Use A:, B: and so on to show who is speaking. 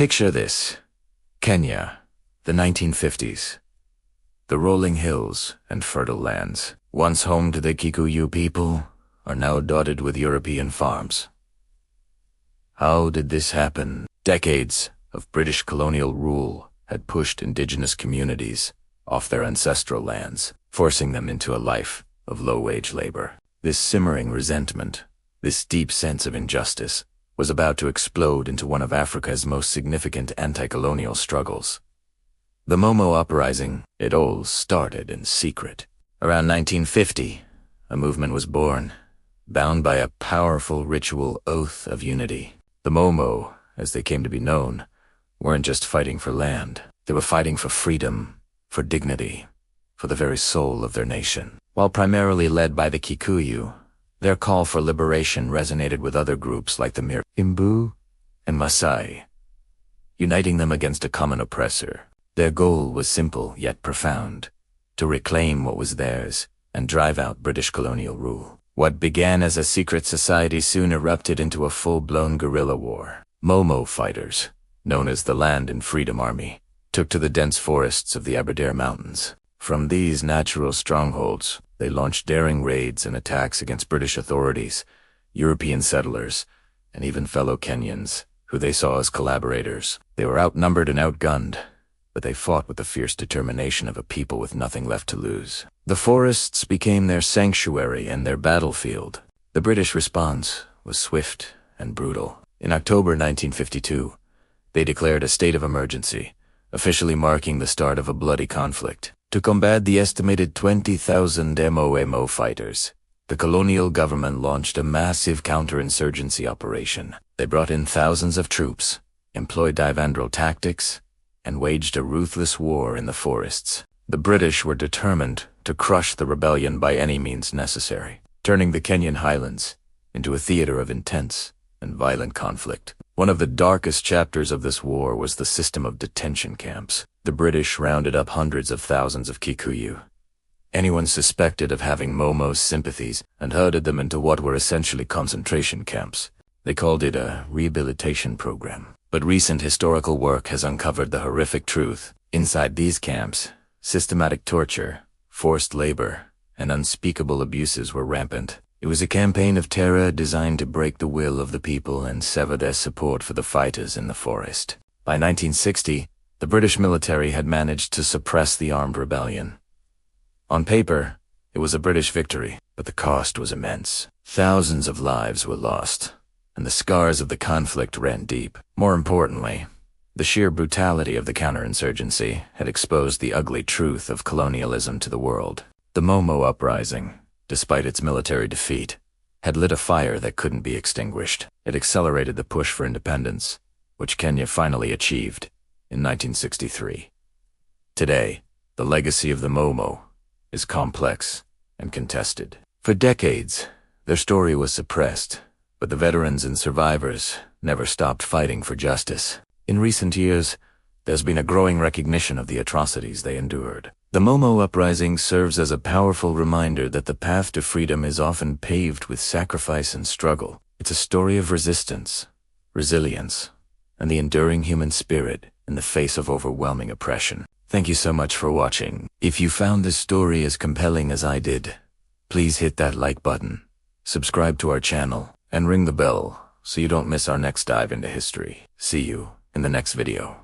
A: Picture this: Kenya, the 1950s. The rolling hills and fertile lands, once home to the Kikuyu people, are now dotted with European farms. How did this happen? Decades of British colonial rule had pushed indigenous communities off their ancestral lands, forcing them into a life of low-wage labor. This simmering resentment, this deep sense of injustice, was about to explode into one of Africa's most significant anti-colonial struggles. The Momo uprising, it all started in secret. Around 1950, a movement was born, bound by a powerful ritual oath of unity. The Momo, as they came to be known, weren't just fighting for land. They were fighting for freedom, for dignity, for the very soul of their nation. While primarily led by the Kikuyu, their call for liberation resonated with other groups like the Imbu and Maasai, uniting them against a common oppressor. Their goal was simple yet profound: to reclaim what was theirs and drive out British colonial rule. What began as a secret society soon erupted into a full-blown guerrilla war. Momo fighters, known as the Land and Freedom Army, took to the dense forests of the Aberdare Mountains. From these natural strongholds, they launched daring raids and attacks against British authorities, European settlers, and even fellow Kenyans, who they saw as collaborators. They were outnumbered and outgunned, but they fought with the fierce determination of a people with nothing left to lose. The forests became their sanctuary and their battlefield. The British response was swift and brutal. In October 1952, they declared a state of emergency, officially marking the start of a bloody conflict. To combat the estimated 20,000 Momo fighters, the colonial government launched a massive counter-insurgency operation. They brought in thousands of troops, employed divandral tactics, and waged a ruthless war in the forests. The British were determined to crush the rebellion by any means necessary, turning the Kenyan highlands into a theater of intense and violent conflict. One of the darkest chapters of this war was the system of detention camps. The British rounded up hundreds of thousands of Kikuyu, anyone suspected of having Momo's sympathies, and herded them into what were essentially concentration camps. They called it a rehabilitation program. But recent historical work has uncovered the horrific truth. Inside these camps, systematic torture, forced labor, and unspeakable abuses were rampant. It was a campaign of terror designed to break the will of the people and sever their support for the fighters in the forest. By 1960, the British military had managed to suppress the armed rebellion. On paper, it was a British victory, but the cost was immense. Thousands of lives were lost, and the scars of the conflict ran deep. More importantly, the sheer brutality of the counterinsurgency had exposed the ugly truth of colonialism to the world. The Momo uprising, despite its military defeat, had lit a fire that couldn't be extinguished. It accelerated the push for independence, which Kenya finally achieved in 1963. Today, the legacy of the Momo is complex and contested. For decades, their story was suppressed, but the veterans and survivors never stopped fighting for justice. In recent years, there's been a growing recognition of the atrocities they endured. The Momo uprising serves as a powerful reminder that the path to freedom is often paved with sacrifice and struggle. It's a story of resistance, resilience, and the enduring human spirit in the face of overwhelming oppression. Thank you so much for watching. If you found this story as compelling as I did, please hit that like button, subscribe to our channel, and ring the bell so you don't miss our next dive into history. See you in the next video.